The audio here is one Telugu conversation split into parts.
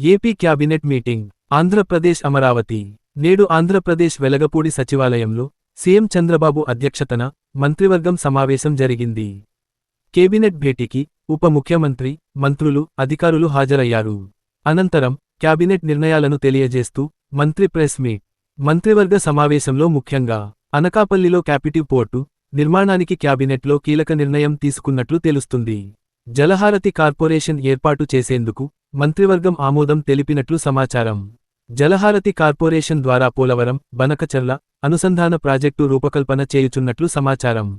AP cabinet meeting Andhra Pradesh Amaravati నేడు ఆంధ్రప్రదేశ్ వెలగపూడి సచివాలయంలో సీఎం చంద్రబాబు అధ్యక్షతన మంత్రివర్గం సమావేశం జరిగింది. కేబినెట్ భేటీకి ఉప ముఖ్యమంత్రి, మంత్రులు, అధికారులు హాజరయ్యారు. అనంతరం క్యాబినెట్ నిర్ణయాలను తెలియజేస్తూ మంత్రి ప్రెస్ మీట్. మంత్రివర్గ సమావేశంలో ముఖ్యంగా అనకాపల్లిలో క్యాపిటివ్ పోర్టు నిర్మాణానికి క్యాబినెట్లో కీలక నిర్ణయం తీసుకున్నట్లు తెలుస్తుంది. జలహారతి కార్పొరేషన్ ఏర్పాటు చేసేందుకు మంత్రివర్గం ఆమోదం తెలిపినట్లు సమాచారం. జలహారతి కార్పొరేషన్ ద్వారా పోలవరం, బనకచర్ల అనుసంధాన ప్రాజెక్టు రూపకల్పన చేయుచున్నట్లు సమాచారం.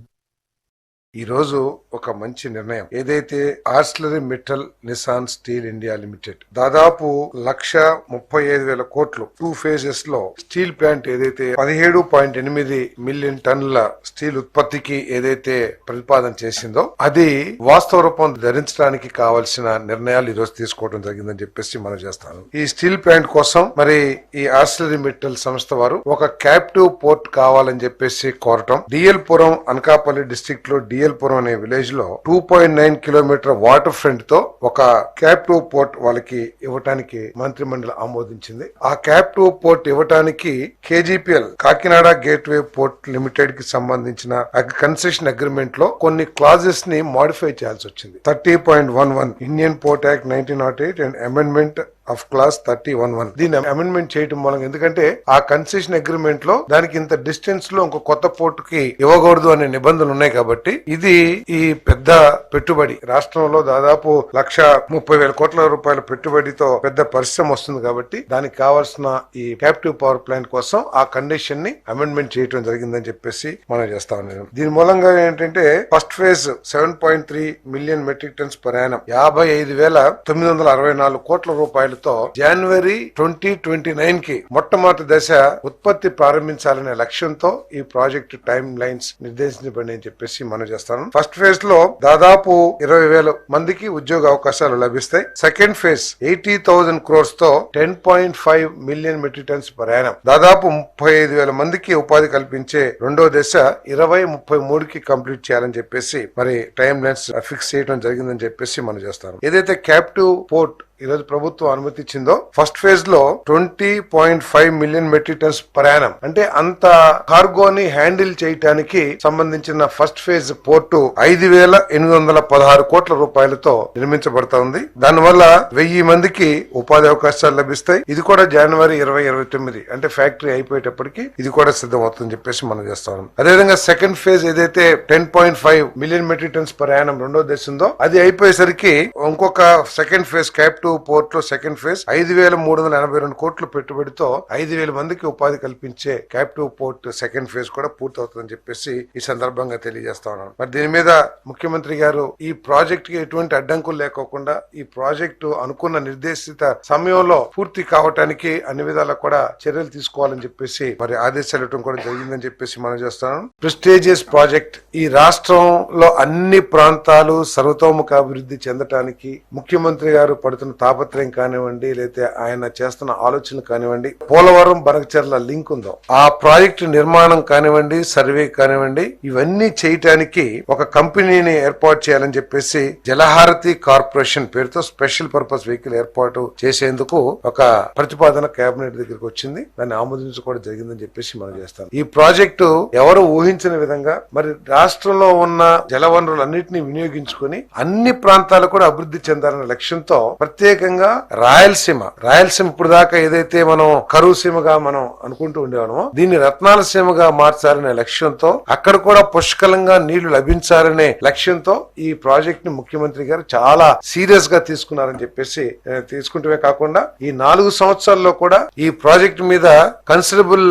ఈ రోజు ఒక మంచి నిర్ణయం ఏదైతే ఆర్సిలరీ మెటల్ నిసాన్ స్టీల్ ఇండియా లిమిటెడ్ దాదాపు 1,35,000 కోట్లు 2 ఫేజెస్ లో స్టీల్ ప్లాంట్ ఏదైతే 17.8 మిలియన్ టన్నుల స్టీల్ ఉత్పత్తికి ఏదైతే ప్రతిపాదన చేసిందో అది వాస్తవ రూపం ధరించడానికి కావాల్సిన నిర్ణయాలు ఈ రోజు తీసుకోవడం జరిగిందని చెప్పేసి మనం చేస్తాను. ఈ స్టీల్ ప్లాంట్ కోసం మరి ఈ ఆర్సిలరీ మెటల్ సంస్థ వారు ఒక క్యాప్టివ్ పోర్ట్ కావాలని చెప్పేసి కోరటం, డిఎల్ పురం అనకాపల్లి డిస్ట్రిక్ట్ లో డిఎల్పురం అనే విలేజ్ లో 2.9 కిలోమీటర్ వాటర్ ఫ్రంట్ తో ఒక క్యాప్టివ్ పోర్ట్ వాళ్ళకి ఇవ్వటానికి మంత్రి మండలి ఆమోదించింది. ఆ క్యాప్టివ్ పోర్ట్ ఇవ్వటానికి కేజీపీఎల్ కాకినాడ గేట్వే పోర్ట్ లిమిటెడ్ కి సంబంధించిన కన్సెషన్ అగ్రిమెంట్ లో కొన్ని క్లాజెస్ ని మోడిఫై చేయాల్సి వచ్చింది. 30.11 Indian port act 1908 and amendment of class 30.11 దీన్ని అమెండ్మెంట్ చేయడం మూలంగా, ఎందుకంటే ఆ కన్సెషన్ అగ్రిమెంట్ లో దానికి ఇంత డిస్టెన్స్ లో ఇంకో కొత్త పోర్టు కి ఇవ్వకూడదు అనే నిబంధనలు ఉన్నాయి. కాబట్టి ఇది ఈ పెద్ద పెట్టుబడి రాష్ట్రంలో దాదాపు 1,30,000 కోట్ల రూపాయల పెట్టుబడితో పెద్ద పరిశ్రమ వస్తుంది. కాబట్టి దానికి కావాల్సిన ఈ క్యాప్టివ్ పవర్ ప్లాంట్ కోసం ఆ కండిషన్ ని అమెండ్మెంట్ చేయడం జరిగిందని చెప్పేసి మనం చేస్తా ఉన్నాం. దీని మూలంగా ఏంటంటే first phase 7.3 million metric tons per annum 55,964 కోట్ల రూపాయలు జనవరి 2029 కి మొట్టమొదటి దశ ఉత్పత్తి ప్రారంభించాలనే లక్ష్యంతో ఈ ప్రాజెక్టు టైం లైన్స్ నిర్దేశించబడి అని చెప్పేసి మనం చేస్తాను. ఫస్ట్ ఫేజ్ లో దాదాపు 20,000 మందికి ఉద్యోగ అవకాశాలు లభిస్తాయి. సెకండ్ ఫేజ్ 80,000 crores తో 10.5 million metric tons per annum దాదాపు 35,000 మందికి ఉపాధి కల్పించే రెండో దశ 2033 కి కంప్లీట్ చేయాలని చెప్పేసి మరి టైం లైన్స్ ఫిక్స్ చేయడం జరిగిందని చెప్పేసి మనం చేస్తాం. ఏదైతే క్యాప్టివ్ పోర్ట్ ఈ రోజు ప్రభుత్వం అనుమతించిందో ఫస్ట్ ఫేజ్ లో 20.5 million metric tons per annum అంటే అంత కార్గోని హ్యాండిల్ చేయడానికి సంబంధించిన ఫస్ట్ ఫేజ్ పోర్టు 5,816 కోట్ల రూపాయలతో నిర్మించబడతా ఉంది. దానివల్ల 1,000 మందికి ఉపాధి అవకాశాలు లభిస్తాయి. ఇది కూడా జనవరి 2029 అంటే ఫ్యాక్టరీ అయిపోయేటప్పటికి ఇది కూడా సిద్ధం అవుతుందని చెప్పేసి మనం చేస్తాం. అదేవిధంగా సెకండ్ ఫేజ్ ఏదైతే 10.5 million metric tons per annum రెండో దశ ఉందో అది అయిపోయేసరికి ఇంకొక సెకండ్ ఫేజ్ క్యాప్టివ్ పోర్ట్ లో సెకండ్ ఫేజ్ 5,382 కోట్ల పెట్టుబడితో 5,000 మందికి ఉపాధి కల్పించే క్యాప్టివ్ పోర్ట్ సెకండ్ ఫేజ్ కూడా పూర్తవుతుందని చెప్పేసి ఈ సందర్భంగా తెలియజేస్తా ఉన్నాను. మరి దీని మీద ముఖ్యమంత్రి గారు ఈ ప్రాజెక్ట్ కి ఎటువంటి అడ్డంకులు లేకోకుండా ఈ ప్రాజెక్టు అనుకున్న నిర్దేశిత సమయంలో పూర్తి కావటానికి అన్ని విధాలా కూడా చర్యలు తీసుకోవాలని చెప్పేసి మరి ఆదేశాలు ఇవ్వడం కూడా జరిగిందని చెప్పేసి మనం చేస్తున్నాం. ప్రెస్టీజియస్ ప్రాజెక్ట్ ఈ రాష్ట్రంలో అన్ని ప్రాంతాలు సర్వతోముఖ అభివృద్ధి చెందటానికి ముఖ్యమంత్రి గారు పడుతున్న తాపత్రయం కానివ్వండి, లేకపోతే ఆయన చేస్తున్న ఆలోచనలు కానివ్వండి, పోలవరం బనకచర్ల లింక్ ఉందో ఆ ప్రాజెక్టు నిర్మాణం కానివ్వండి, సర్వే కానివ్వండి, ఇవన్నీ చేయటానికి ఒక కంపెనీని ఏర్పాటు చేయాలని చెప్పేసి జలహారతి కార్పొరేషన్ పేరుతో స్పెషల్ పర్పస్ వెహికల్ ఏర్పాటు చేసేందుకు ఒక ప్రతిపాదన కేబినెట్ దగ్గరికి వచ్చింది. దాన్ని ఆమోదించుకోవడం జరిగిందని చెప్పేసి మనం చేస్తాం. ఈ ప్రాజెక్టు ఎవరు ఊహించిన విధంగా మరి రాష్ట్రంలో ఉన్న జలవనరులన్నింటినీ వినియోగించుకుని అన్ని ప్రాంతాలు కూడా అభివృద్ధి చెందాలనే లక్ష్యంతో ప్రత్యేకంగా రాయలసీమ ఇప్పుడు దాకా ఏదైతే మనం కరువు సీమగా మనం అనుకుంటూ ఉండేవామో దీన్ని రత్నాల సీమగా మార్చాలనే లక్ష్యంతో అక్కడ కూడా పుష్కలంగా నీళ్లు లభించాలనే లక్ష్యంతో ఈ ప్రాజెక్ట్ ని ముఖ్యమంత్రి గారు చాలా సీరియస్ గా తీసుకున్నారని చెప్పేసి తీసుకుంటమే కాకుండా ఈ 4 సంవత్సరాల్లో కూడా ఈ ప్రాజెక్ట్ మీద కన్సిడరబుల్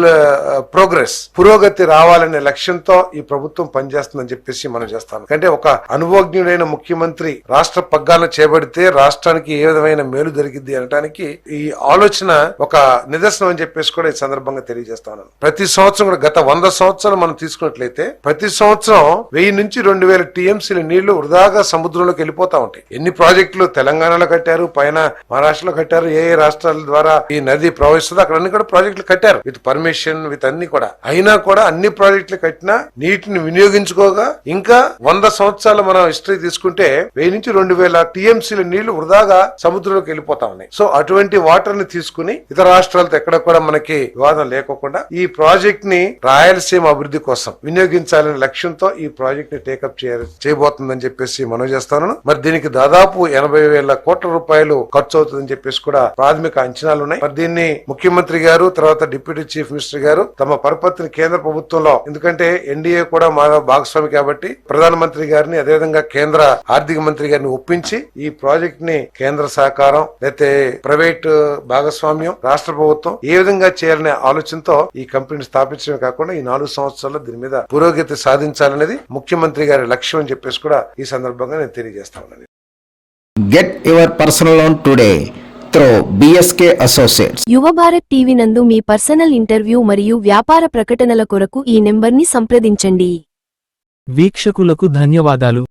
పురోగతి రావాలనే లక్ష్యంతో ఈ ప్రభుత్వం పనిచేస్తుందని చెప్పేసి మనం చేస్తాం. అంటే ఒక అనుభవజ్ఞుడైన ముఖ్యమంత్రి రాష్ట్ర పగ్గాలను చేపడితే రాష్ట్రానికి ఏ విధమైన మేలు జరిగింది అనడానికి ఈ ఆలోచన ఒక నిదర్శనం అని చెప్పేసి కూడా ఈ సందర్భంగా తెలియజేస్తా ఉన్నాను. ప్రతి సంవత్సరం కూడా గత 100 సంవత్సరాలు మనం తీసుకున్నట్లయితే ప్రతి సంవత్సరం 1000 నుంచి 2,000 టీఎంసీల నీళ్లు వృధాగా సముద్రంలోకి వెళ్ళిపోతా ఉంటాయి. ఎన్ని ప్రాజెక్టులు తెలంగాణలో కట్టారు, పైన మహారాష్ట్రలో కట్టారు, ఏ రాష్ట్రాల ద్వారా ఈ నది ప్రవహిస్తుందో అక్కడ అన్ని కూడా ప్రాజెక్టులు కట్టారు విత్ పర్మిషన్ విత్ అన్ని కూడా. అయినా కూడా అన్ని ప్రాజెక్టులు కట్టినా నీటిని వినియోగించుకోగా ఇంకా 100 సంవత్సరాలు మనం హిస్టరీ తీసుకుంటే 1000 నుంచి 2,000 టీఎంసీల నీళ్లు వృధాగా సముద్రంలోకి వెళ్ళిపోతా ఉన్నాయి. సో అటువంటి వాటర్ ని తీసుకుని ఇతర రాష్ట్రాలతో ఎక్కడ కూడా మనకి వివాదం లేకోకుండా ఈ ప్రాజెక్ట్ ని రాయలసీమ అభివృద్ధి కోసం వినియోగించాలనే లక్ష్యంతో ఈ ప్రాజెక్ట్ ని టేకప్ చేయబోతుందని చెప్పేసి మనం చేస్తాను. మరి దీనికి దాదాపు 80,000 కోట్ల రూపాయలు ఖర్చు అవుతుందని చెప్పేసి కూడా ప్రాథమిక అంచనాలు ఉన్నాయి. మరి దీన్ని ముఖ్యమంత్రి గారు తర్వాత డిప్యూటీ చీఫ్ మినిస్టర్ గారు తమ పరపతిని కేంద్ర ప్రభుత్వంలో, ఎందుకంటే ఎన్డీఏ కూడా మా భాగస్వామి కాబట్టి ప్రధానమంత్రి గారిని అదేవిధంగా కేంద్ర ఆర్థిక మంత్రి గారిని ఒప్పించి ఈ ప్రాజెక్ట్ ని కేంద్ర సహకారం లేకపోతే ప్రైవేట్ భాగస్వామ్యం రాష్ట్ర ప్రభుత్వం ఏ విధంగా చేయాలనే ఆలోచనతో ఈ కంపెనీని స్థాపించడమే కాకుండా ఈ 4 సంవత్సరాల్లో దీని మీద పురోగతి సాధించాలనేది ముఖ్యమంత్రి గారి లక్ష్యం అని చెప్పేసి కూడా ఈ సందర్భంగా నేను తెలియజేస్తా ఉన్నాను. Get your personal loan today through BSK Associates. యువ భారత్ టీవీ నందు మీ పర్సనల్ ఇంటర్వ్యూ మరియు వ్యాపార ప్రకటనల కొరకు ఈ నెంబర్ని సంప్రదించండి. వీక్షకులకు ధన్యవాదాలు.